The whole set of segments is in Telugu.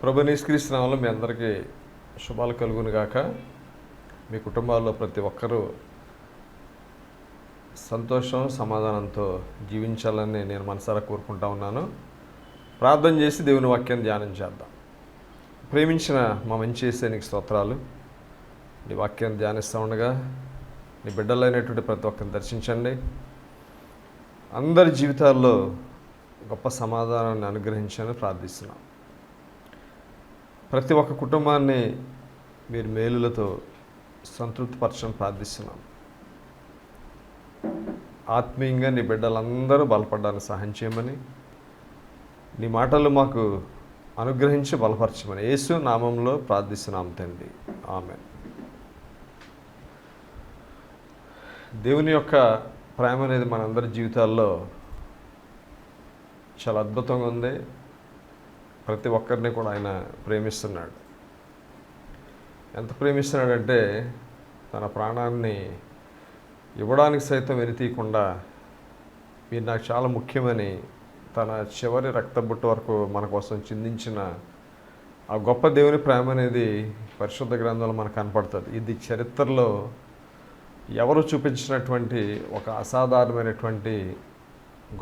ప్రభుని యేసుక్రీస్తు నామములో మీ అందరికీ శుభాలు కలుగును గాక. మీ కుటుంబాల్లో ప్రతి ఒక్కరూ సంతోషం సమాధానంతో జీవించాలని నేను మనసారా కోరుకుంటా ఉన్నాను. ప్రార్థన చేసి దేవుని వాక్యాన్ని ధ్యానం చేద్దాం. ప్రేమించిన మా మంచి యేసయ్య నీకు స్తోత్రాలు. నీ వాక్యాన్ని ధ్యానిస్తూ ఉండగా నీ బిడ్డలైనటువంటి ప్రతి ఒక్కరిని దర్శించండి. అందరి జీవితాల్లో గొప్ప సమాధానాన్ని అనుగ్రహించాలని ప్రార్థిస్తున్నాం. ప్రతి ఒక్క కుటుంబాన్ని మీరు మేలులతో సంతృప్తిపరచని ప్రార్థిస్తున్నాం. ఆత్మీయంగా నీ బిడ్డలందరూ బలపడడానికి సహాయం చేయమని, నీ మాటలు మాకు అనుగ్రహించి బలపరచమని యేసు నామంలో ప్రార్థిస్తున్నాం తండ్రి, ఆమేన్. దేవుని యొక్క ప్రేమ అనేది మనందరి జీవితాల్లో చాలా అద్భుతంగా ఉంది. ప్రతి ఒక్కరిని కూడా ఆయన ప్రేమిస్తున్నాడు. ఎంత ప్రేమిస్తున్నాడంటే తన ప్రాణాన్ని ఇవ్వడానికి సైతం వెనుతీయకుండా మీరు నాకు చాలా ముఖ్యమని తన చివరి రక్తబొట్టు వరకు మన కోసం చిందించిన ఆ గొప్ప దేవుని ప్రేమ అనేది పరిశుద్ధ గ్రంథంలో మనకు కనపడుతుంది. ఇది చరిత్రలో ఎవరు చూపించినటువంటి ఒక అసాధారణమైనటువంటి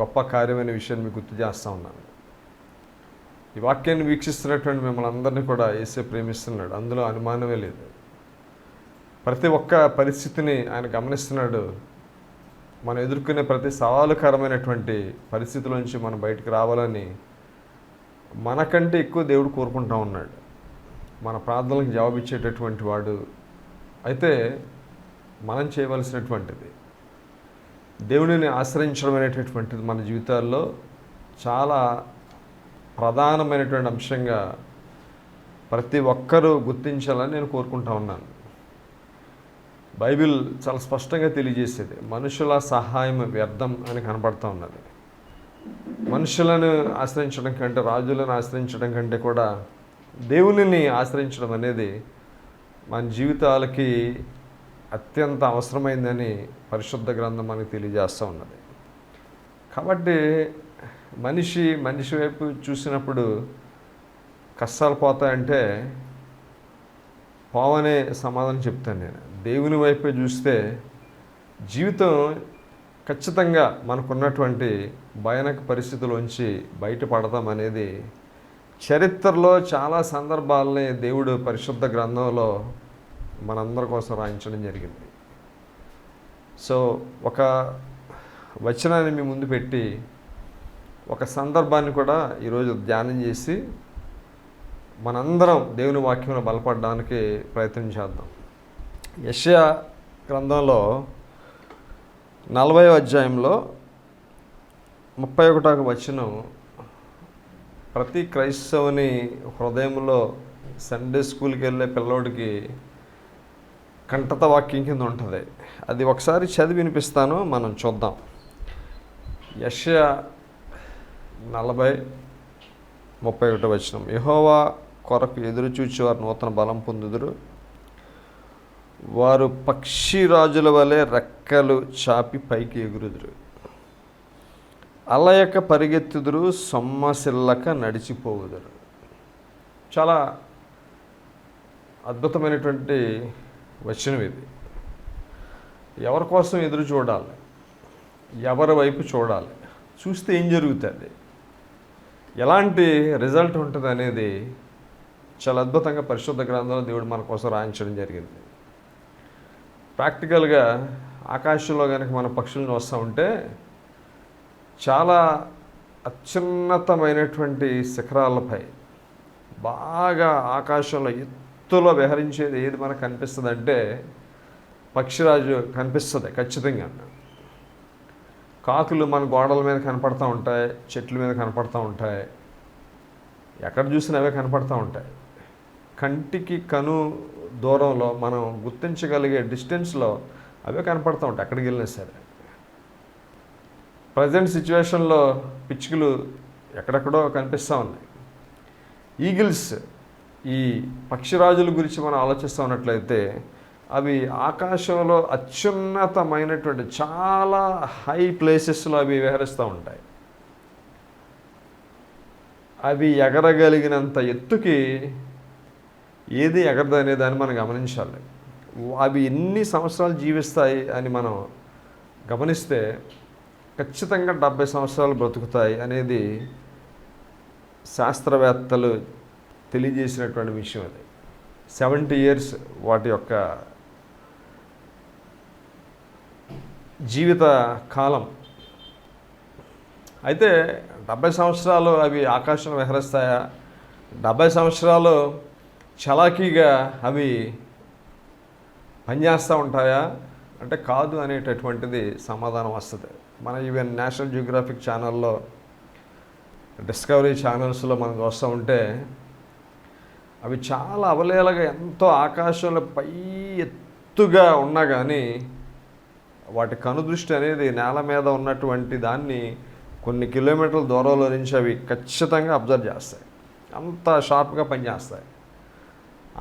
గొప్ప కార్యమైన విషయాన్ని మీకు గుర్తు చేస్తూ ఉన్నాను. ఈ వాక్యాన్ని వీక్షిస్తున్నటువంటి మిమ్మల్ని అందరినీ కూడా యేసే ప్రేమిస్తున్నాడు, అందులో అనుమానమే లేదు. ప్రతి ఒక్క పరిస్థితిని ఆయన గమనిస్తున్నాడు. మనం ఎదుర్కొనే ప్రతి సవాలుకరమైనటువంటి పరిస్థితుల నుంచి మనం బయటికి రావాలని మనకంటే ఎక్కువ దేవుడు కోరుకుంటూ ఉన్నాడు. మన ప్రార్థనలకు జవాబిచ్చేటటువంటి వాడు. అయితే మనం చేయవలసినటువంటిది దేవుడిని ఆశ్రయించడం అనేటటువంటిది మన జీవితాల్లో చాలా ప్రధానమైనటువంటి అంశంగా ప్రతి ఒక్కరూ గుర్తించాలని నేను కోరుకుంటా ఉన్నాను. బైబిల్ చాలా స్పష్టంగా తెలియజేసేది మనుషుల సహాయం వ్యర్థం అని కనపడుతూ ఉన్నది. మనుషులను ఆశ్రయించడం కంటే, రాజులను ఆశ్రయించడం కంటే కూడా దేవునిని ఆశ్రయించడం అనేది మన జీవితాలకి అత్యంత అవసరమైందని పరిశుద్ధ గ్రంథం మనకు తెలియజేస్తూ ఉన్నది. కాబట్టి మనిషి వైపు చూసినప్పుడు కష్టాలు పోతాయంటే పోవనే సమాధానం చెప్తాను నేను. దేవుని వైపే చూస్తే జీవితం ఖచ్చితంగా మనకున్నటువంటి భయానక పరిస్థితుల్లోంచి బయటపడతాం అనేది చరిత్రలో చాలా సందర్భాలని దేవుడు పరిశుద్ధ గ్రంథంలో మనందరి కోసం రాయించడం జరిగింది. సో ఒక వచనాన్ని మీ ముందు పెట్టి ఒక సందర్భాన్ని కూడా ఈరోజు ధ్యానం చేసి మనందరం దేవుని వాక్యంలో బలపడడానికి ప్రయత్నం చేద్దాం. యెషయా గ్రంథంలో 40వ అధ్యాయంలో 31వ వచనం ప్రతి క్రైస్తవుని హృదయంలో సండే స్కూల్కి వెళ్ళే పిల్లోడికి కంఠత వాక్యం కింద ఉంటుంది. అది ఒకసారి చదివి వినిపిస్తాను, మనం చూద్దాం. యెషయా 40:31 వచనం. యెహోవా కొరకు ఎదురు చూచేవారు నూతన బలం పొందుదురు, వారు పక్షిరాజుల వలె రెక్కలు చాపి పైకి ఎగురుదురు, అలయక పరిగెత్తుదురు, సొమ్మసిల్లక నడిచిపోవుదురు. చాలా అద్భుతమైనటువంటి వచనం ఇది. ఎవరి కోసం ఎదురు చూడాలి, ఎవరి వైపు చూడాలి, చూస్తే ఏం జరుగుతుంది, ఎలాంటి రిజల్ట్ ఉంటుంది అనేది చాలా అద్భుతంగా పరిశుద్ధ గ్రంథంలో దేవుడు మన కోసం రాయించడం జరిగింది. ప్రాక్టికల్గా ఆకాశంలో కనుక మన పక్షులను వస్తూ ఉంటే చాలా అత్యున్నతమైనటువంటి శిఖరాలపై బాగా ఆకాశంలో ఎత్తులో విహరించేది ఏది మనకు కనిపిస్తుంది అంటే పక్షిరాజు కనిపిస్తుంది ఖచ్చితంగా. కాకులు మన గోడల మీద కనపడుతూ ఉంటాయి, చెట్ల మీద కనపడుతూ ఉంటాయి, ఎక్కడ చూసినా అవే కనపడుతూ ఉంటాయి. కంటికి కను దూరంలో మనం గుర్తించగలిగే డిస్టెన్స్లో అవే కనపడుతూ ఉంటాయి ఎక్కడికి వెళ్ళినా సరే. ప్రజెంట్ సిచ్యువేషన్లో పిచ్చుకలు ఎక్కడెక్కడో కనిపిస్తూ ఉన్నాయి. ఈగిల్స్, ఈ పక్షిరాజుల గురించి మనం ఆలోచిస్తూ ఉన్నట్లయితే అవి ఆకాశంలో అత్యున్నతమైనటువంటి చాలా హై ప్లేసెస్లో అవి విహరిస్తూ ఉంటాయి. అవి ఎగరగలిగినంత ఎత్తుకి ఏది ఎగరదు అనే దాన్ని మనం గమనించాలి. అవి ఎన్ని సంవత్సరాలు జీవిస్తాయి అని మనం గమనిస్తే ఖచ్చితంగా 70 సంవత్సరాలు బ్రతుకుతాయి అనేది శాస్త్రవేత్తలు తెలియజేసినటువంటి విషయం. అది 70 years వాటి యొక్క జీవిత కాలం. అయితే 70 సంవత్సరాలు అవి ఆకాశంలో విహరిస్తాయా, 70 సంవత్సరాలు చలాకీగా అవి పనిచేస్తూ ఉంటాయా అంటే కాదు అనేటటువంటిది సమాధానం వస్తుంది. మన ఈవెన్ నేషనల్ జియోగ్రఫిక్ ఛానల్లో, డిస్కవరీ ఛానల్స్లో మనం చూస్తూ ఉంటే అవి చాలా అవలేలగా ఎంతో ఆకాశంలో పై ఎత్తుగా ఉన్నా కానీ వాటి కనుదృష్టి అనేది నేల మీద ఉన్నటువంటి దాన్ని కొన్ని కిలోమీటర్ల దూరంలో నుంచి అవి ఖచ్చితంగా అబ్జర్వ్ చేస్తాయి. అంత షార్ప్గా పనిచేస్తాయి.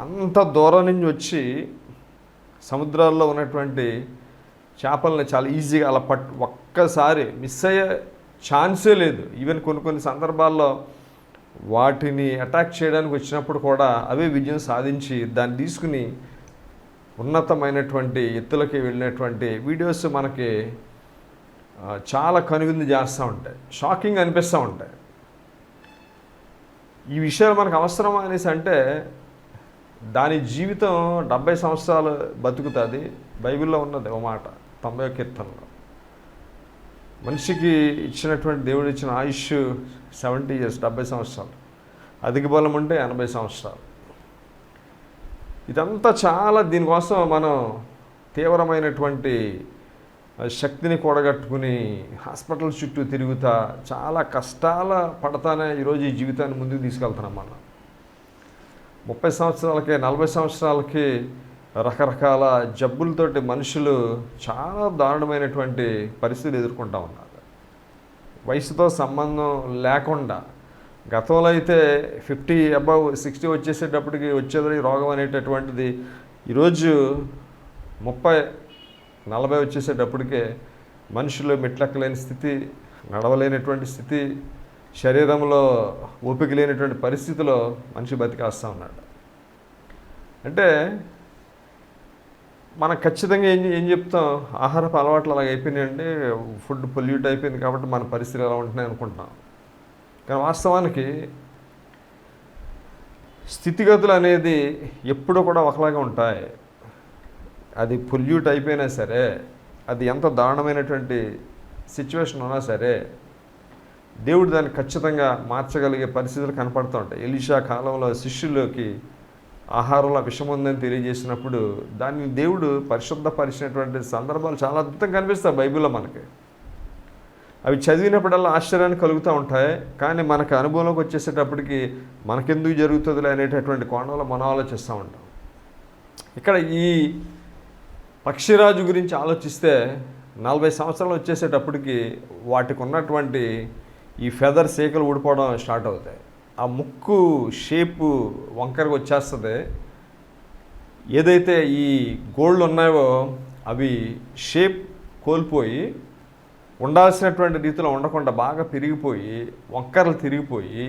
అంత దూరం నుంచి వచ్చి సముద్రాల్లో ఉన్నటువంటి చేపల్ని చాలా ఈజీగా అలా ఒక్కసారి మిస్ అయ్యే ఛాన్సే లేదు. ఈవెన్ కొన్ని సందర్భాల్లో వాటిని అటాక్ చేయడానికి వచ్చినప్పుడు కూడా అవే విజయం సాధించి దాన్ని తీసుకుని ఉన్నతమైనటువంటి ఎత్తులకి వెళ్ళినటువంటి వీడియోస్ మనకి చాలా కనువిందు చేస్తూ ఉంటాయి. షాకింగ్ అనిపిస్తూ ఉంటాయి. ఈ విషయాలు మనకు అవసరమా అనేసి అంటే దాని జీవితం 70 సంవత్సరాలు బతుకుతుంది. బైబిల్లో ఉన్నది ఒక మాట, 90వ కీర్తనలో మనిషికి ఇచ్చినటువంటి దేవుడు ఇచ్చిన ఆయుష్ 70 years, 70 సంవత్సరాలు. అధిక బలం ఉంటే 80 సంవత్సరాలు. ఇదంతా చాలా దీనికోసం మనం తీవ్రమైనటువంటి శక్తిని కూడగట్టుకుని హాస్పిటల్ చుట్టూ తిరుగుతా చాలా కష్టాల పడతానే ఈరోజు ఈ జీవితాన్ని ముందుకు తీసుకెళ్తున్నాం. మనం 30 సంవత్సరాలకి 40 సంవత్సరాలకి రకరకాల జబ్బులతోటి మనుషులు చాలా దారుణమైనటువంటి పరిస్థితులు ఎదుర్కొంటూ ఉన్నారు. వయసుతో సంబంధం లేకుండా గతంలో అయితే 50 above 60 వచ్చేసేటప్పటికి వచ్చేది రోగం అనేటటువంటిది ఈరోజు 30-40 వచ్చేసేటప్పటికే మనుషులు మెట్లెక్కలేని స్థితి, నడవలేనటువంటి స్థితి, శరీరంలో ఓపిక లేనటువంటి పరిస్థితిలో మనిషి బతికేస్తూ ఉన్నాడు. అంటే మనం ఖచ్చితంగా ఏం చెప్తాం, ఆహారపు అలవాట్లు అలాగ అయిపోయినాయండి, ఫుడ్ పొల్యూట్ అయిపోయింది కాబట్టి మన పరిస్థితులు ఎలా ఉంటున్నాయి అనుకుంటున్నాం. కానీ వాస్తవానికి స్థితిగతులు అనేది ఎప్పుడూ కూడా ఒకలాగా ఉంటాయి. అది పొల్యూట్ అయిపోయినా సరే, అది ఎంత దారుణమైనటువంటి సిచ్యువేషన్ ఉన్నా సరే దేవుడు దాన్ని ఖచ్చితంగా మార్చగలిగే పరిస్థితులు కనపడుతూ ఉంటాయి. ఎలీషా కాలంలో శిష్యులకి ఆహారంలో విషం ఉందని తెలియజేసినప్పుడు దాన్ని దేవుడు పరిశుద్ధపరిచినటువంటి సందర్భాలు చాలా అద్భుతంగా కనిపిస్తాయి బైబిల్లో మనకి. అవి చదివినప్పుడల్లా ఆశ్చర్యాన్ని కలుగుతూ ఉంటాయి. కానీ మనకు అనుభవంలోకి వచ్చేసేటప్పటికి మనకెందుకు జరుగుతుందిలే అనేటటువంటి కోణంలో మనం ఆలోచిస్తూ ఉంటాం. ఇక్కడ ఈ పక్షిరాజు గురించి ఆలోచిస్తే 40 సంవత్సరాలు వచ్చేసేటప్పటికి వాటికి ఉన్నటువంటి ఈ ఫెదర్ సేకలు ఊడిపోవడం స్టార్ట్ అవుతాయి. ఆ ముక్కు షేపు వంకరగా వచ్చేస్తుంది. ఏదైతే ఈ గోళ్ళు ఉన్నాయో అవి షేప్ కోల్పోయి ఉండాల్సినటువంటి రీతిలో ఉండకుండా బాగా పెరిగిపోయి వంకరలు తిరిగిపోయి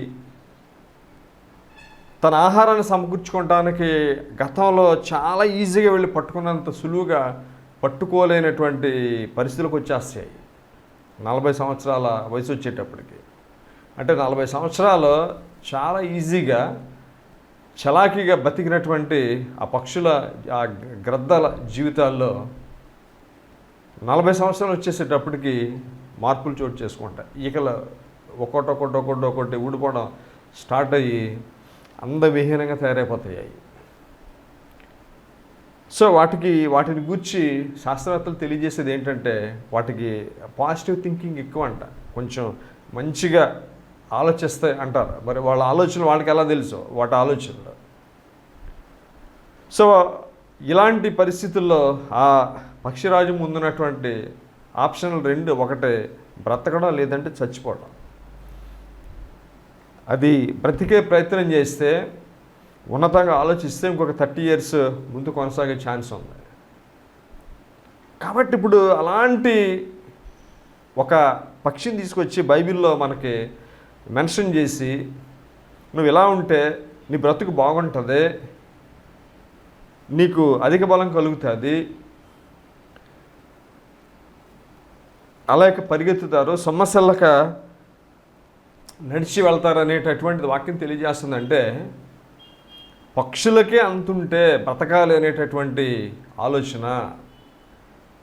తన ఆహారాన్ని సమకూర్చుకోవడానికి గతంలో చాలా ఈజీగా వెళ్ళి పట్టుకున్నంత సులువుగా పట్టుకోలేనటువంటి పరిస్థితులకు వచ్చేస్తాయి 40 సంవత్సరాల వయసు వచ్చేటప్పటికి. అంటే 40 సంవత్సరాలు చాలా ఈజీగా చలాకీగా బతికినటువంటి ఆ పక్షుల ఆ గ్రద్దల జీవితాల్లో 40 సంవత్సరాలు వచ్చేసేటప్పటికి మార్పులు చోటు చేసుకుంటాయి. ఈకలు ఒక్కొక్కటి ఊడిపోవడం స్టార్ట్ అయ్యి అందవిహీనంగా తయారైపోతాయి. సో వాటిని గూర్చి శాస్త్రవేత్తలు తెలియజేసేది ఏంటంటే వాటికి పాజిటివ్ థింకింగ్ ఎక్కువ అంట, కొంచెం మంచిగా ఆలోచిస్తాయి అంటారు. మరి వాళ్ళ ఆలోచనలు వాళ్ళకి ఎలా తెలుసు వాటి ఆలోచనలు. సో ఇలాంటి పరిస్థితుల్లో ఆ పక్షిరాజు ముందున్నటువంటి ఆప్షన్లు 2, ఒకటి బ్రతకడం లేదంటే చచ్చిపోవడం. అది బ్రతికే ప్రయత్నం చేస్తే ఉన్నతంగా ఆలోచిస్తే ఇంకొక 30 years ముందు కొనసాగే ఛాన్స్ ఉంది. కాబట్టి ఇప్పుడు అలాంటి ఒక పక్షిని తీసుకొచ్చి బైబిల్లో మనకి మెన్షన్ చేసి నువ్వు ఇలా ఉంటే నీ బ్రతుకు బాగుంటుంది, నీకు అధిక బలం కలుగుతుంది, అలాగే పరిగెత్తుతారు, సొమ్మసెల్లక నడిచి వెళ్తారు అనేటటువంటిది వాక్యం తెలియజేస్తుందంటే పక్షులకే అంతుంటే బ్రతకాలి అనేటటువంటి ఆలోచన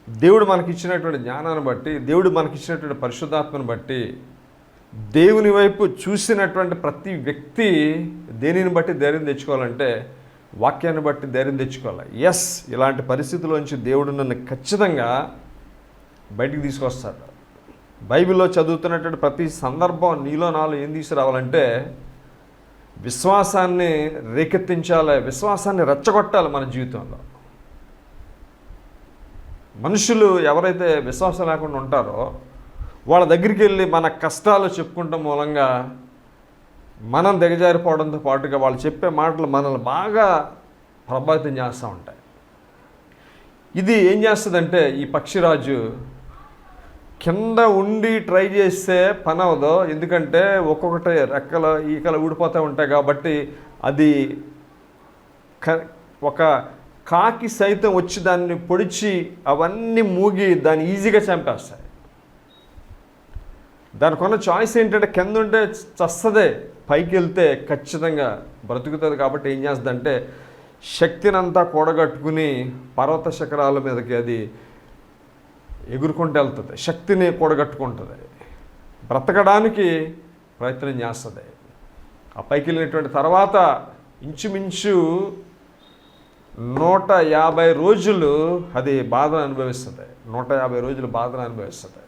దేవుడు మనకిచ్చినటువంటి జ్ఞానాన్ని బట్టి, దేవుడు మనకిచ్చినటువంటి పరిశుద్ధాత్మను బట్టి, దేవుని వైపు చూసినటువంటి ప్రతి వ్యక్తి దేనిని బట్టి ధైర్యం తెచ్చుకోవాలంటే వాక్యాన్ని బట్టి ధైర్యం తెచ్చుకోవాలి. ఎస్, ఇలాంటి పరిస్థితుల్లోంచి దేవుడు నన్ను ఖచ్చితంగా బయటికి తీసుకొస్తాడు. బైబిల్లో చదువుతున్నటువంటి ప్రతి సందర్భం నీలో నాలో ఏం తీసుకురావాలంటే విశ్వాసాన్ని రేకెత్తించాలి, విశ్వాసాన్ని రెచ్చగొట్టాలి మన జీవితంలో. మనుషులు ఎవరైతే విశ్వాసం లేకుండా ఉంటారో వాళ్ళ దగ్గరికి వెళ్ళి మన కష్టాలు చెప్పుకుంటాం మూలంగా మనం దిగజారిపోవడంతో పాటుగా వాళ్ళు చెప్పే మాటలు మనల్ని బాగా ప్రభావితం చేస్తూ ఉంటాయి. ఇది ఏం చేస్తుందంటే ఈ పక్షిరాజు కింద ఉండి ట్రై చేస్తే పని అవ్వదు, ఎందుకంటే ఒక్కొక్కటి రెక్కలు ఈకలు ఊడిపోతూ ఉంటాయి కాబట్టి అది ఒక కాకి సైతం వచ్చి దాన్ని పొడిచి అవన్నీ మూగి దాన్ని ఈజీగా చంపేస్తాయి. దానికి ఉన్న చాయిస్ ఏంటంటే కింద ఉంటే చస్తదే, పైకి వెళ్తే ఖచ్చితంగా బ్రతుకుతుంది. కాబట్టి ఏం చేస్తుందంటే శక్తిని అంతా కూడగట్టుకుని పర్వత శిఖరాల మీదకి అది ఎగురుకుంటూ వెళ్తుంది, శక్తిని కూడగట్టుకుంటుంది, బ్రతకడానికి ప్రయత్నం చేస్తుంది. ఆ పైకి వెళ్ళినటువంటి తర్వాత ఇంచుమించు 150 రోజులు అది బాధను అనుభవిస్తుంది. 150 రోజులు బాధను అనుభవిస్తుంది,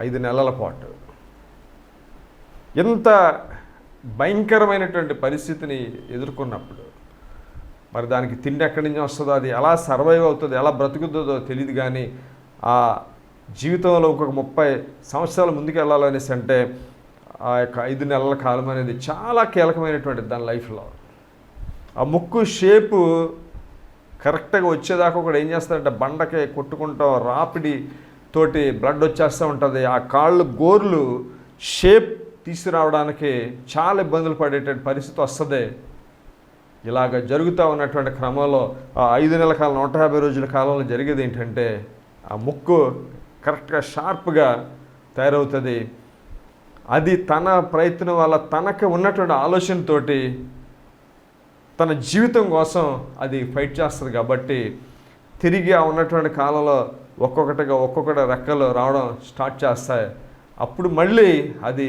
5 నెలల పాటు. ఎంత భయంకరమైనటువంటి పరిస్థితిని ఎదుర్కొన్నప్పుడు మరి దానికి తిండి ఎక్కడి నుంచి వస్తుందో, అది ఎలా సర్వైవ్ అవుతుందో, ఎలా బ్రతుకుతుందో తెలియదు. కానీ ఆ జీవితంలో ఇంకొక 30 సంవత్సరాల ముందుకు వెళ్ళాలనేసి అంటే ఆ యొక్క 5 నెలల కాలం అనేది చాలా కీలకమైనటువంటిది దాని లైఫ్లో. ఆ ముక్కు షేపు కరెక్ట్గా వచ్చేదాకా ఒకడు ఏం చేస్తాడంటే బండకే కొట్టుకుంటాం, రాపిడి తోటి బ్లడ్ వచ్చేస్తూ ఉంటుంది. ఆ కాళ్ళు గోర్లు షేప్ తీసుకురావడానికి చాలా ఇబ్బందులు పడేటువంటి పరిస్థితి వస్తుంది. ఇలాగ జరుగుతూ ఉన్నటువంటి క్రమంలో ఆ 5 నెలల కాలం 150 రోజుల కాలంలో జరిగేది ఏంటంటే ఆ ముక్కు కరెక్ట్గా షార్ప్గా తయారవుతుంది. అది తన ప్రయత్నం వల్ల తనకు ఉన్నటువంటి ఆలోచనతోటి తన జీవితం కోసం అది ఫైట్ చేస్తుంది. కాబట్టి తిరిగి ఆ ఉన్నటువంటి కాలంలో ఒక్కొక్కటి రెక్కలు రావడం స్టార్ట్ చేస్తాయి. అప్పుడు మళ్ళీ అది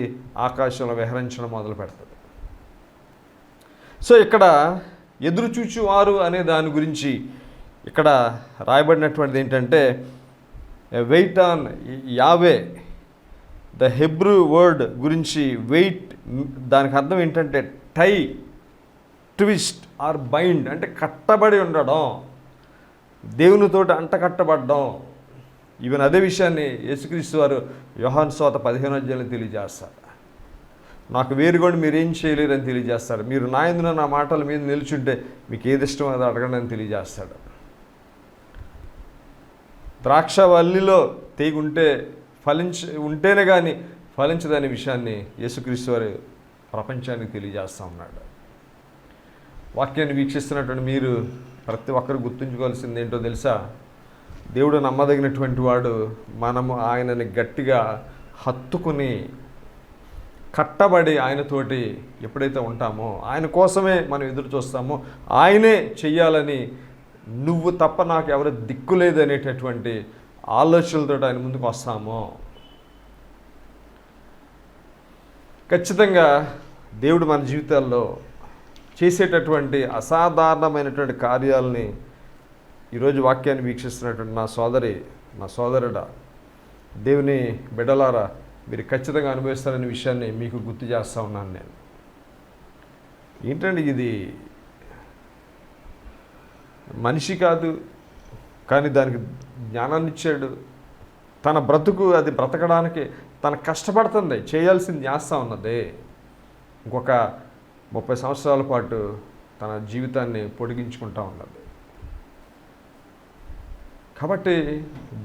ఆకాశంలో విహరించడం మొదలు పెడుతుంది. సో ఇక్కడ ఎదురు చూచువారు అనే దాని గురించి ఇక్కడ రాయబడినటువంటిది ఏంటంటే వెయిట్ ఆన్ యావే. ద హెబ్రూ వర్డ్ గురించి వెయిట్, దానికి అర్థం ఏంటంటే టై, ట్విస్ట్ ఆర్ బైండ్, అంటే కట్టబడి ఉండడం, దేవునితోటి అంటకట్టబడడం. ఈవెన్ అదే విషయాన్ని యేసుక్రీస్తు వారు యోహాను సువార్త 15వ అధ్యాయంలో తెలియజేస్తారు. నాకు వేరుగొని మీరేం చేయలేరని తెలియజేస్తారు. మీరు నా యందున నా మాటల మీద నిల్చుంటే మీకు ఏది ఇష్టమో అది అడగండి అని తెలియజేస్తాడు. ద్రాక్షవల్లిలో తీగ ఉంటేనే కానీ ఫలించదనే విషయాన్ని యేసుక్రీస్తు వారు ప్రపంచానికి తెలియజేస్తూ ఉన్నాడు. వాక్యాన్ని వీక్షిస్తున్నటువంటి మీరు ప్రతి ఒక్కరు గుర్తుంచుకోవాల్సింది ఏంటో తెలుసా? దేవుడు నమ్మదగినటువంటి వాడు. మనము ఆయనని గట్టిగా హత్తుకుని కట్టబడి ఆయనతోటి ఎప్పుడైతే ఉంటామో, ఆయన కోసమే మనం ఎదురు చూస్తామో, ఆయనే చెయ్యాలని, నువ్వు తప్ప నాకు ఎవరు దిక్కులేదు అనేటటువంటి ఆలోచనలతో ఆయన ముందుకు వస్తామో ఖచ్చితంగా దేవుడు మన జీవితాల్లో చేసేటటువంటి అసాధారణమైనటువంటి కార్యాలని ఈరోజు వాక్యాన్ని వీక్షిస్తున్నటువంటి నా సోదరి, నా సోదరుడా, దేవుని బిడ్డలారా, మీరు ఖచ్చితంగా అనుభవిస్తారనే విషయాన్ని మీకు గుర్తు చేస్తూ ఉన్నాను నేను. ఏంటంటే ఇది మనిషి కాదు, కానీ దానికి జ్ఞానాన్ని ఇచ్చాడు. తన బ్రతుకు అది బ్రతకడానికి తన కష్టపడుతుంది, చేయాల్సింది చేస్తూ ఉన్నది. ఇంకొక 30 సంవత్సరాల పాటు తన జీవితాన్ని పొడిగించుకుంటూ ఉన్నది. కాబట్టి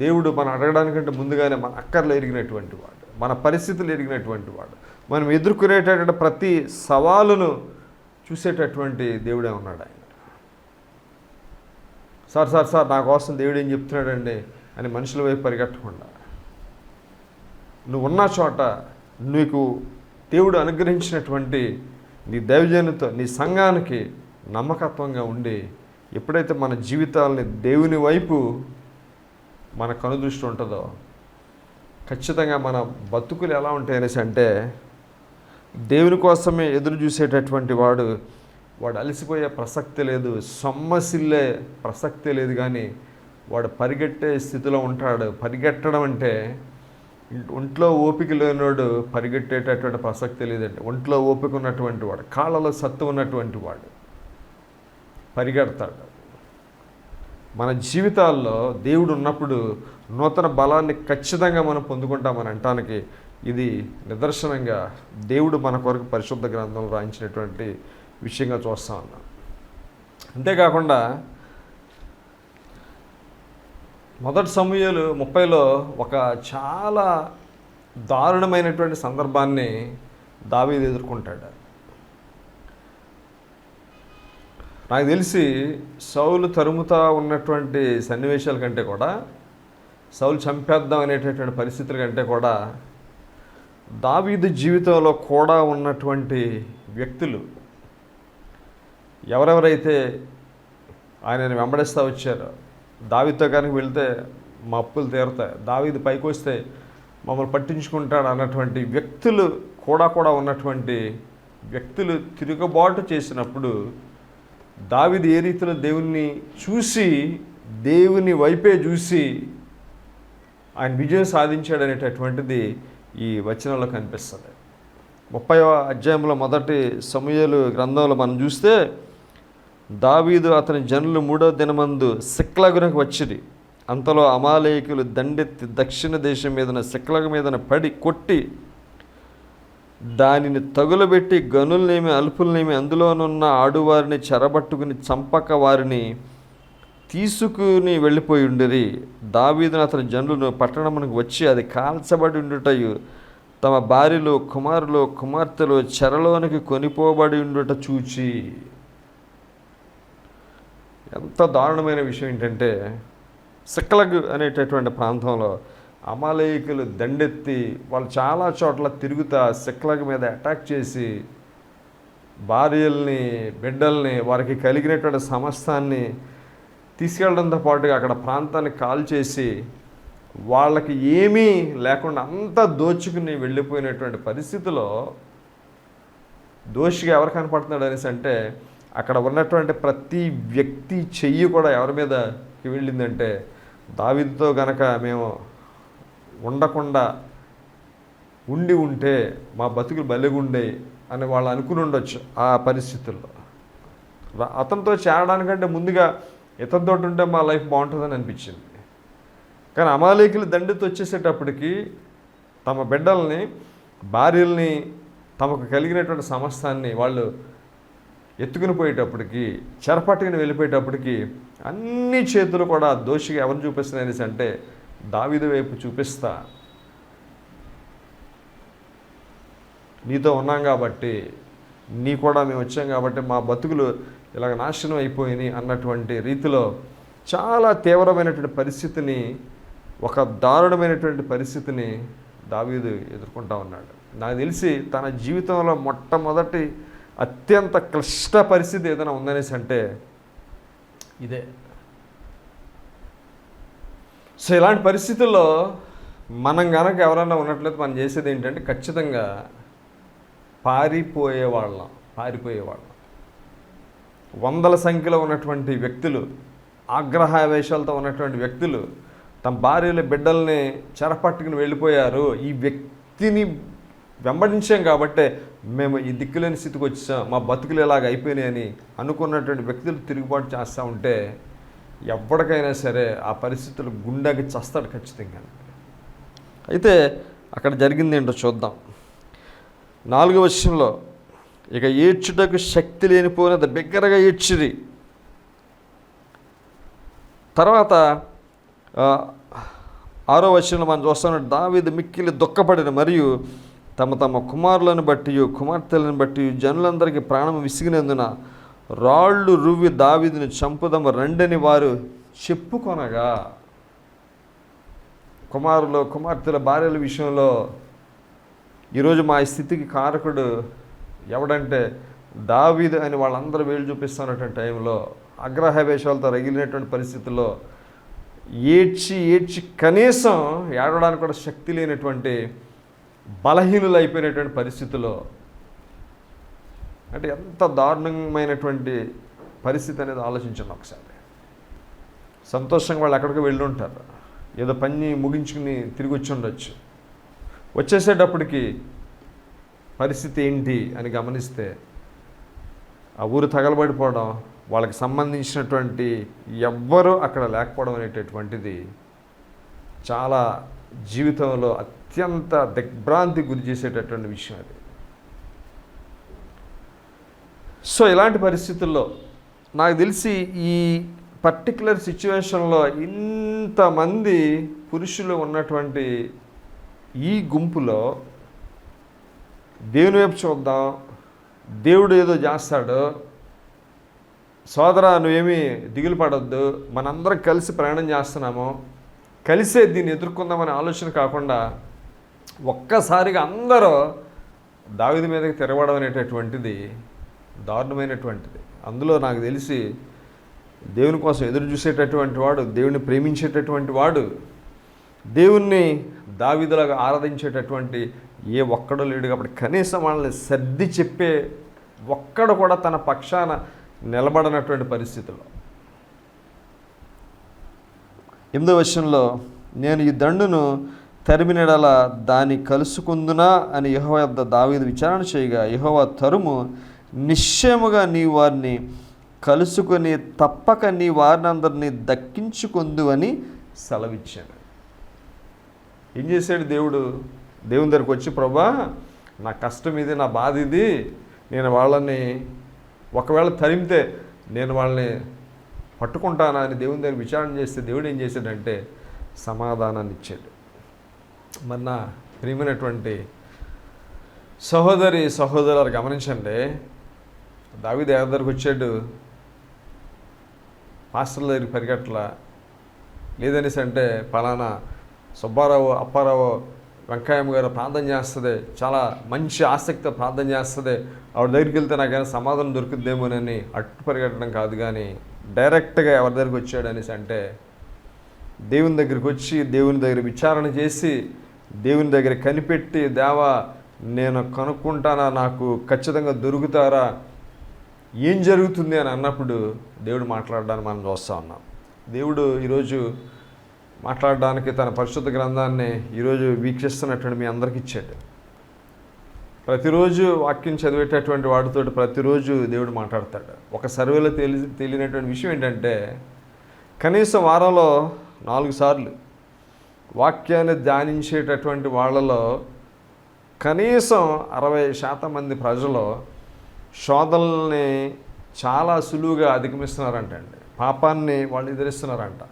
దేవుడు మనం అడగడానికంటే ముందుగానే మన అక్కర్లు ఎరిగినటువంటి వాడు. మన పరిస్థితులు ఎరిగినటువంటి వాడు, మనం ఎదుర్కొనేటటువంటి ప్రతి సవాలును చూసేటటువంటి దేవుడే ఉన్నాడు ఆయన. సార్ నా కోసం దేవుడు ఏం చెప్తున్నాడండి అని మనుషుల వైపు పరిగెట్టకుండా, నువ్వు ఉన్న చోట నీకు దేవుడు అనుగ్రహించినటువంటి నీ దైవజనుతో నీ సంఘానికి నమ్మకత్వంగా ఉండి, ఎప్పుడైతే మన జీవితాలని దేవుని వైపు మన కనుదృష్టి ఉంటుందో ఖచ్చితంగా మన బతుకులు ఎలా ఉంటాయి అనేసి అంటే, దేవుని కోసమే ఎదురు చూసేటటువంటి వాడు అలసిపోయే ప్రసక్తి లేదు, సొమ్మసిల్లే ప్రసక్తి లేదు, కానీ వాడు పరిగెట్టే స్థితిలో ఉంటాడు. పరిగెట్టడం అంటే ఒంట్లో ఓపిక లేనివాడు పరిగెట్టేటటువంటి ప్రసక్తి లేదండి. ఒంట్లో ఓపిక ఉన్నటువంటి వాడు, కాళ్ళలో సత్తు ఉన్నటువంటి వాడు పరిగెడతాడు. మన జీవితాల్లో దేవుడు ఉన్నప్పుడు నూతన బలాన్ని ఖచ్చితంగా మనం పొందుకుంటామని అనటానికి ఇది నిదర్శనంగా దేవుడు మన కొరకు పరిశుద్ధ గ్రంథంలో రాయించినటువంటి విషయంగా చూస్తూ ఉన్నాం. అంతేకాకుండా మొదటి సమూయేలు 30లో ఒక చాలా దారుణమైనటువంటి సందర్భాన్ని దావీదు ఎదుర్కొంటాడు. నాకు తెలిసి సౌలు తరుముతా ఉన్నటువంటి సన్నివేశాల కంటే కూడా, సౌలు చంపేద్దాం అనేటటువంటి పరిస్థితుల కంటే కూడా, దావీదు జీవితంలో కూడా ఉన్నటువంటి వ్యక్తులు ఎవరెవరైతే ఆయనని వెంబడిస్తూ వచ్చారో, దావీదుతో కనుక వెళ్తే మా అప్పులు తీరుతాయి, దావీదు పైకి వస్తే మమ్మల్ని పట్టించుకుంటాడు అన్నటువంటి వ్యక్తులు కూడా ఉన్నటువంటి వ్యక్తులు తిరుగుబాటు చేసినప్పుడు దావీదు ఏ రీతిలో దేవుణ్ణి చూసి, దేవుని వైపే చూసి ఆయన విజయం సాధించాడనేటటువంటిది ఈ వచనంలో కనిపిస్తుంది. 30వ అధ్యాయంలో మొదటి సమూయేలు గ్రంథంలో మనం చూస్తే, దావీదు అతని జనులు 3వ దినమందు సిక్లగునకు వచ్చిరి. అంతలో అమాలేకులు దండెత్తి దక్షిణ దేశం మీదన సిక్లగు మీదన పడి కొట్టి దానిని తగులబెట్టి గనులనేమి అల్పులనేమి అందులోనున్న ఆడువారిని చెరబట్టుకుని చంపక వారిని తీసుకుని వెళ్ళిపోయి ఉండిరి. దావీదును అతని జనులను పట్టణమునకు వచ్చి అది కాల్చబడి ఉండుటయు తమ భార్యలు కుమారులు కుమార్తెలు చెరలోనికి కొనిపోబడి ఉండుట చూచి. ఎంత దారుణమైన విషయం ఏంటంటే, సిక్లగు అనేటటువంటి ప్రాంతంలో అమాలేకులు దండెత్తి వాళ్ళు చాలా చోట్ల తిరుగుతా సిక్లగు మీద అటాక్ చేసి భార్యల్ని బిడ్డల్ని వారికి కలిగినటువంటి సమస్తాన్ని తీసుకెళ్ళడంతో పాటుగా అక్కడ ప్రాంతాన్ని కాల్ చేసి వాళ్ళకి ఏమీ లేకుండా అంతా దోచుకుని వెళ్ళిపోయినటువంటి పరిస్థితిలో దోషిగా ఎవరు కనపడుతున్నాడు అనేసి అంటే, అక్కడ ఉన్నటువంటి ప్రతి వ్యక్తి చెయ్యి కూడా ఎవరి మీదకి వెళ్ళిందంటే, దావీదుతో గనక మేము ఉండకుండా ఉంటే మా బతుకులు బలిగుండే అని వాళ్ళు అనుకుని ఉండొచ్చు. ఆ పరిస్థితుల్లో అతనితో చేరడానికంటే ముందుగా ఇతనితో ఉంటే మా లైఫ్ బాగుంటుందని అనిపించింది. కానీ అమాలేకులు దండెత్తి వచ్చేసేటప్పటికి తమ బిడ్డల్ని భార్యల్ని తమకు కలిగినటువంటి సమస్తాన్ని వాళ్ళు ఎత్తుకుని పోయేటప్పటికి, చెరపట్టుకుని వెళ్ళిపోయేటప్పటికి అన్ని చేతులు కూడా దోషిగా ఎవరు చూపిస్తున్నాయి అంటే దావీదు వైపు చూపిస్తా, నీతో ఉన్నాం కాబట్టి, నీ కూడా మేము వచ్చాం కాబట్టి మా బతుకులు ఇలాగ నాశనం అయిపోయినాయి అన్నటువంటి రీతిలో చాలా తీవ్రమైనటువంటి పరిస్థితిని, ఒక దారుణమైనటువంటి పరిస్థితిని దావీదు ఎదుర్కొంటా ఉన్నాడు. నాకు తెలిసి తన జీవితంలో మొట్టమొదటి అత్యంత క్లిష్ట పరిస్థితి ఏదైనా ఉందనేసి అంటే ఇదే. సో ఇలాంటి పరిస్థితుల్లో మనం కనుక ఎవరైనా ఉన్నట్లయితే మనం చేసేది ఏంటంటే ఖచ్చితంగా పారిపోయేవాళ్ళం. వందల సంఖ్యలో ఉన్నటువంటి వ్యక్తులు, ఆగ్రహావేశాలతో ఉన్నటువంటి వ్యక్తులు తమ భార్యల బిడ్డల్ని చెరపట్టుకుని వెళ్ళిపోయారు. ఈ వ్యక్తిని వెంబడించాం కాబట్టే మేము ఈ దిక్కులేని స్థితికి వచ్చాం, మా బతుకులు ఇలాగ అయిపోయినాయని అనుకున్నటువంటి వ్యక్తులు తిరుగుబాటు చేస్తూ ఉంటే ఎవరికైనా సరే ఆ పరిస్థితులు గుండెకి చస్తాడు ఖచ్చితంగా. అయితే అక్కడ జరిగింది ఏంటో చూద్దాం. 4వ వచనంలో, ఇక ఏడ్చుటకు శక్తి లేనిపోయినది బిగ్గరగా ఏడ్చిరి. తర్వాత 6వ వచనంలో మనం చూస్తున్నాం, దావీదు మిక్కిలి దుఃఖపడిన మరియు తమ తమ కుమారులను బట్టి కుమార్తెలను బట్టి జనులందరికీ ప్రాణం విసిగినందున రాళ్ళు రువ్వి దావీదుని చంపుదమ రండని వారు చెప్పుకొనగా. కుమారులు కుమార్తెల భార్యల విషయంలో ఈరోజు మా స్థితికి కారకుడు ఎవడంటే దావీదు అని వాళ్ళందరూ వేలు చూపిస్తున్నటువంటి టైంలో, ఆగ్రహవేశాలతో రగిలినటువంటి పరిస్థితుల్లో ఏడ్చి కనీసం ఏడవడానికి కూడా శక్తి లేనటువంటి బలహీనులు అయిపోయినటువంటి పరిస్థితుల్లో, అంటే ఎంత దారుణమైనటువంటి పరిస్థితి అనేది ఆలోచించండి ఒకసారి. సంతోషంగా వాళ్ళు ఎక్కడికి వెళ్ళి ఉంటారు, ఏదో పని ముగించుకుని తిరిగి వచ్చి ఉండొచ్చు. వచ్చేసేటప్పటికి పరిస్థితి ఏంటి అని గమనిస్తే ఆ ఊరు తగలబడిపోవడం, వాళ్ళకి సంబంధించినటువంటి ఎవ్వరూ అక్కడ లేకపోవడం అనేటటువంటిది చాలా జీవితంలో అత్యంత దిగ్భ్రాంతి గురి చేసేటటువంటి విషయం అది. సో ఇలాంటి పరిస్థితుల్లో నాకు తెలిసి ఈ పర్టికులర్ సిచ్యువేషన్లో ఇంతమంది పురుషులు ఉన్నటువంటి ఈ గుంపులో దేవుని వైపు చూద్దాం, దేవుడు ఏదో చేస్తాడు, సోదరా నువ్వేమీ దిగులు పడొద్దు, మనందరం కలిసి ప్రయాణం చేస్తున్నాము, కలిసే దీన్ని ఎదుర్కొందామనే ఆలోచన కాకుండా ఒక్కసారిగా అందరూ దావీదు మీదకి తిరగడం అనేటటువంటిది దారుణమైనటువంటిది. అందులో నాకు తెలిసి దేవుని కోసం ఎదురు చూసేటటువంటి వాడు, దేవుని ప్రేమించేటటువంటి వాడు, దేవుణ్ణి దావీదులాగా ఆరాధించేటటువంటి ఏ ఒక్కడో లేడు. కాబట్టి కనీసం వాళ్ళని సర్ది చెప్పే ఒక్కడు కూడా తన పక్షాన నిలబడనటువంటి పరిస్థితుల్లో 8వ వచనంలో, నేను ఈ దండును తరిమినడల దాన్ని కలుసుకుందునా అని యెహోవా యొద్ద దావీదు విచారణ చేయగా, యెహోవా తరుము, నిశ్చయముగా నీ వారిని కలుసుకొని తప్పక నీ వారిని అందరినీ దక్కించుకుందు అని సెలవిచ్చాను. ఏం చేశాడు దేవుడు? దేవుని దగ్గరికి వచ్చి, ప్రభా నా కష్టం ఇది, నా బాధ ఇది, నేను వాళ్ళని ఒకవేళ తరిమితే నేను వాళ్ళని పట్టుకుంటానా అని దేవుని దగ్గర విచారణ చేస్తే దేవుడు ఏం చేశాడంటే సమాధానాన్ని ఇచ్చాడు. మరి నా ప్రియమైనటువంటి సహోదరులు గమనించండి, దావీదు ఎవరి దగ్గరికి వచ్చాడు? పాస్టర్ల దగ్గరికి పరిగెట్ల, లేదనేసి అంటే పలానా సుబ్బారావు, అప్పారావు, వెంకయ్యమ్మ గారు ప్రార్థన చేస్తుంది, చాలా మంచి ఆసక్తితో ప్రార్థన చేస్తుంది, ఆవిడ దగ్గరికి వెళ్తే నాకైనా సమాధానం దొరుకుద్దేమోనని అట్టు పరిగెట్టడం కాదు. కానీ డైరెక్ట్గా ఎవరి దగ్గరికి వచ్చాడు అనేసి అంటే దేవుని దగ్గరికి వచ్చి దేవుని దగ్గర విచారణ చేసి దేవుని దగ్గర కనిపెట్టి, దేవా నేను కనుక్కుంటానా, నాకు ఖచ్చితంగా దొరుకుతారా, ఏం జరుగుతుంది అని అన్నప్పుడు దేవుడు మాట్లాడడానికి మనం చూస్తూ ఉన్నాం. దేవుడు ఈరోజు మాట్లాడడానికి తన పరిశుద్ధ గ్రంథాన్ని ఈరోజు వీక్షిస్తున్నటువంటి మీ అందరికి ఇచ్చాడు. ప్రతిరోజు వాక్యం చదివేటటువంటి వాడితో ప్రతిరోజు దేవుడు మాట్లాడతాడు. ఒక సర్వేలో తెలియనటువంటి విషయం ఏంటంటే, కనీసం వారంలో 4 సార్లు వాక్యాన్ని ధ్యానించేటటువంటి వాళ్ళలో కనీసం 60% మంది ప్రజలు శోధనల్ని చాలా సులువుగా అధిగమిస్తున్నారంటండి. పాపాన్ని వాళ్ళు ఎదిరిస్తున్నారంట.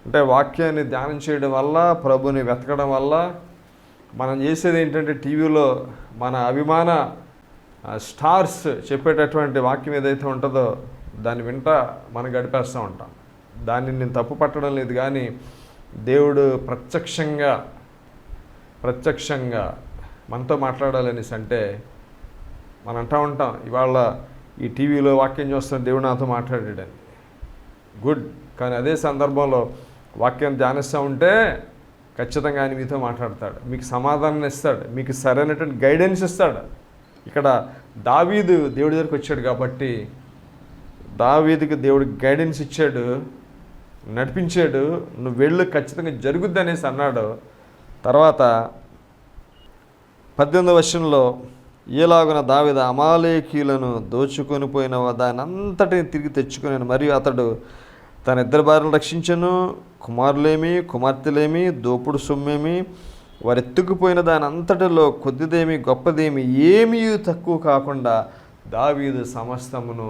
అంటే వాక్యాన్ని ధ్యానం చేయడం వల్ల, ప్రభుని వెతకడం వల్ల మనం చేసేది ఏంటంటే, టీవీలో మన అభిమాన స్టార్స్ చెప్పేటటువంటి వాక్యం ఏదైతే ఉంటుందో దాన్ని వింటా మనం గడిపేస్తూ ఉంటాం. దాన్ని నేను తప్పు పట్టడం లేదు, కానీ దేవుడు ప్రత్యక్షంగా మనతో మాట్లాడాలనేసి అంటే మనం అంటూ ఉంటాం, ఇవాళ ఈ టీవీలో వాక్యం చూస్తున్న దేవుడు నాతో మాట్లాడాడని. గుడ్. కానీ అదే సందర్భంలో వాక్యం ధ్యానిస్తూ ఉంటే ఖచ్చితంగా ఆయన మీతో మాట్లాడతాడు, మీకు సమాధానం ఇస్తాడు, మీకు సరైనటువంటి గైడెన్స్ ఇస్తాడు. ఇక్కడ దావీదు దేవుడి దగ్గరికి వచ్చాడు కాబట్టి దావీదుకి దేవుడు గైడెన్స్ ఇచ్చాడు, నడిపించాడు, నువ్వు వెళ్ళు ఖచ్చితంగా జరుగుద్ది అనేసి అన్నాడు. తర్వాత 18వ వచనంలో, ఏలాగున దావీదు అమాలేకీయులను దోచుకొని పోయిన దాని అంతటిని తిరిగి తెచ్చుకున్నాను, మరియు అతడు తన 2 భార్యలను రక్షించను, కుమారులేమి కుమార్తెలేమి దోపుడు సొమ్మేమి వారు ఎత్తుకుపోయిన దాని అంతటిలో కొద్దిదేమి గొప్పదేమి ఏమీ తక్కువ కాకుండా దావీదు సమస్తమును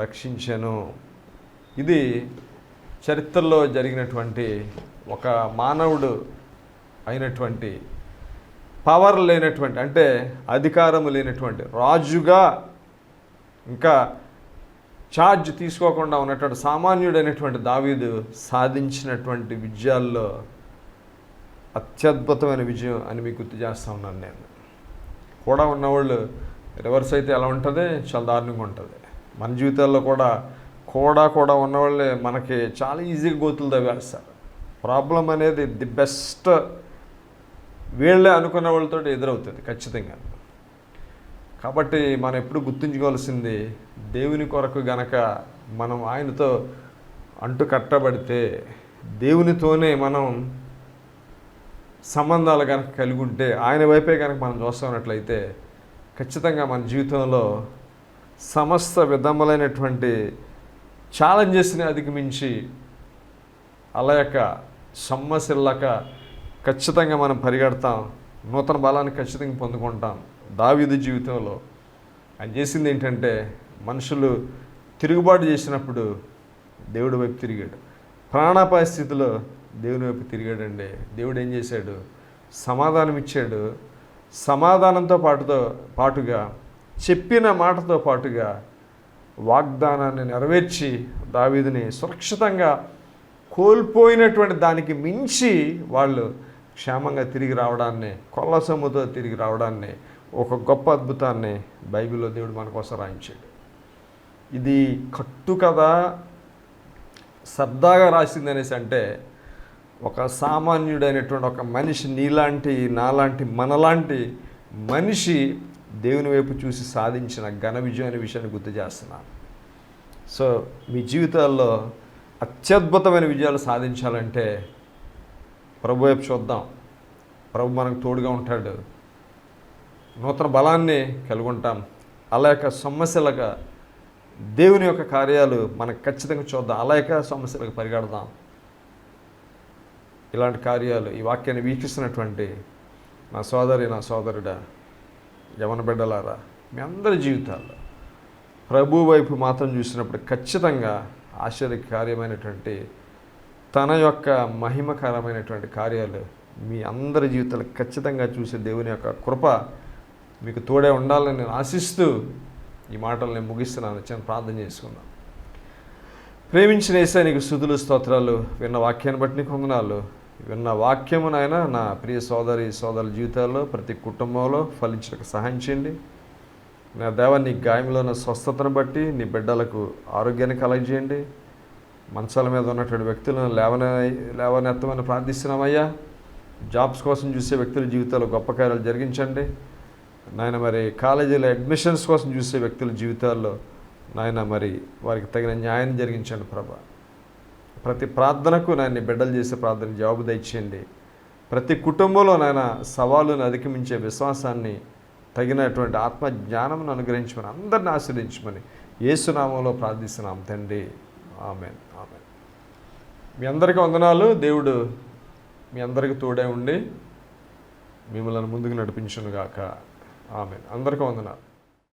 రక్షించెను. ఇది చరిత్రలో జరిగినటువంటి ఒక మానవుడు అయినటువంటి, పవర్ లేనటువంటి, అంటే అధికారం లేనటువంటి రాజుగా ఇంకా ఛార్జ్ తీసుకోకుండా ఉన్నటువంటి సామాన్యుడైనటువంటి దావీదు సాధించినటువంటి విజయాల్లో అత్యద్భుతమైన విజయం అని మీకు గుర్తు చేస్తూ ఉన్నాను నేను. కూడా ఉన్నవాళ్ళు రివర్స్ అయితే ఎలా ఉంటుంది, చాలా దారుణంగా ఉంటుంది. మన జీవితాల్లో కూడా ఉన్నవాళ్ళే మనకి చాలా ఈజీగా గోతులు తవ్వేస్తారు. ప్రాబ్లం అనేది ది బెస్ట్ వీళ్ళే అనుకున్న వాళ్ళతో ఎదురవుతుంది ఖచ్చితంగా. కాబట్టి మనం ఎప్పుడు గుర్తుంచుకోవాల్సింది, దేవుని కొరకు గనక మనం ఆయనతో అంటు కట్టబడితే, దేవునితోనే మనం సంబంధాలు కనుక కలిగి ఉంటే, ఆయన వైపే కనుక మనం చూస్తున్నట్లయితే ఖచ్చితంగా మన జీవితంలో సమస్త విధములైనటువంటి ఛాలెంజెస్ని అధిగమించి అలయక సొమ్మసిల్లక ఖచ్చితంగా మనం పరిగెడతాం, నూతన బలాన్ని ఖచ్చితంగా పొందుకుంటాం. దావీదు జీవితంలో ఆయన చేసింది ఏంటంటే, మనుషులు తిరుగుబాటు చేసినప్పుడు దేవుడి వైపు తిరిగాడు. ప్రాణాపాయ స్థితిలో దేవుని వైపు తిరిగాడండి. దేవుడు ఏం చేశాడు, సమాధానం ఇచ్చాడు. సమాధానంతో పాటుగా చెప్పిన మాటతో పాటుగా వాగ్దానాన్ని నెరవేర్చి దావీదుని సురక్షితంగా కోల్పోయినటువంటి దానికి మించి వాళ్ళు క్షేమంగా తిరిగి రావడాన్ని, కొల్ల సొమ్ముతో తిరిగి రావడాన్ని, ఒక గొప్ప అద్భుతాన్ని బైబిల్లో దేవుడు మన కోసం రాయించాడు. ఇది కట్టు కథ సరదాగా రాసింది అనేసి అంటే, ఒక సామాన్యుడైనటువంటి ఒక మనిషి, నీలాంటి నాలాంటి మనలాంటి మనిషి దేవుని వైపు చూసి సాధించిన ఘన విజయం అనే విషయాన్ని గుర్తు చేస్తున్నాను. సో మీ జీవితాల్లో అత్యద్భుతమైన విజయాలు సాధించాలంటే ప్రభు వైపు చూద్దాం. ప్రభు మనకు తోడుగా ఉంటాడు, నూతన బలాన్ని కలిగి ఉంటాం. అలాగ సమస్యలుగా దేవుని యొక్క కార్యాలు మనకు ఖచ్చితంగా చూద్దాం. అలాగ సమస్యలకు పరిగెడదాం. ఇలాంటి కార్యాలు ఈ వాక్యాన్ని వీక్షిస్తున్నటువంటి నా సోదరి, నా సోదరుడా, యవన బిడ్డలారా, మీ అందరి జీవితాల్లో ప్రభు వైపు మాత్రం చూసినప్పుడు ఖచ్చితంగా ఆశ్చర్యకార్యమైనటువంటి తన యొక్క మహిమకరమైనటువంటి కార్యాలు మీ అందరి జీవితాలు ఖచ్చితంగా చూసే దేవుని యొక్క కృప మీకు తోడే ఉండాలని నేను ఆశిస్తూ ఈ మాటలు నేను ముగిస్తున్నాను. చిన్న ప్రార్థన చేసుకున్నాను. ప్రేమించిన యేసయ్య నీకు స్తుతులు, స్తోత్రాలు. విన్న వాక్యాన్ని బట్టి నీకు వందనాలు. విన్న వాక్యము నాయన నా ప్రియ సోదరుల జీవితాల్లో ప్రతి కుటుంబంలో ఫలించడానికి సహాయం చేయండి. నా దేవ, నీ గాయంలో ఉన్న స్వస్థతను బట్టి నీ బిడ్డలకు ఆరోగ్యాన్ని కలగజేయండి. మంచాల మీద ఉన్నటువంటి వ్యక్తులను లేవనెత్తమని ప్రార్థిస్తున్నామయ్యా. జాబ్స్ కోసం చూసే వ్యక్తుల జీవితాల్లో గొప్ప కార్యాలు జరిగించండి నాయన. మరి కాలేజీలో అడ్మిషన్స్ కోసం చూసే వ్యక్తుల జీవితాల్లో నాయన మరి వారికి తగిన న్యాయం జరిగించండి ప్రభా. ప్రతి ప్రార్థనకు నాయన బిడ్డలు చేసే ప్రార్థన జవాబు దయచేయండి. ప్రతి కుటుంబంలో నాయన సవాలును అధిగమించే విశ్వాసాన్ని, తగినటువంటి ఆత్మ జ్ఞానంను అనుగ్రహించమని, అందరిని ఆశీర్వదించమని యేసునామంలో ప్రార్థిస్తున్నాం తండ్రి. ఆమేన్, ఆమేన్. మీ అందరికీ వందనాలు. దేవుడు మీ అందరికీ తోడే ఉండి మిమ్మల్ని ముందుకు నడిపించునుగాక. ఆమేన్. అందరికీ వందనాలు.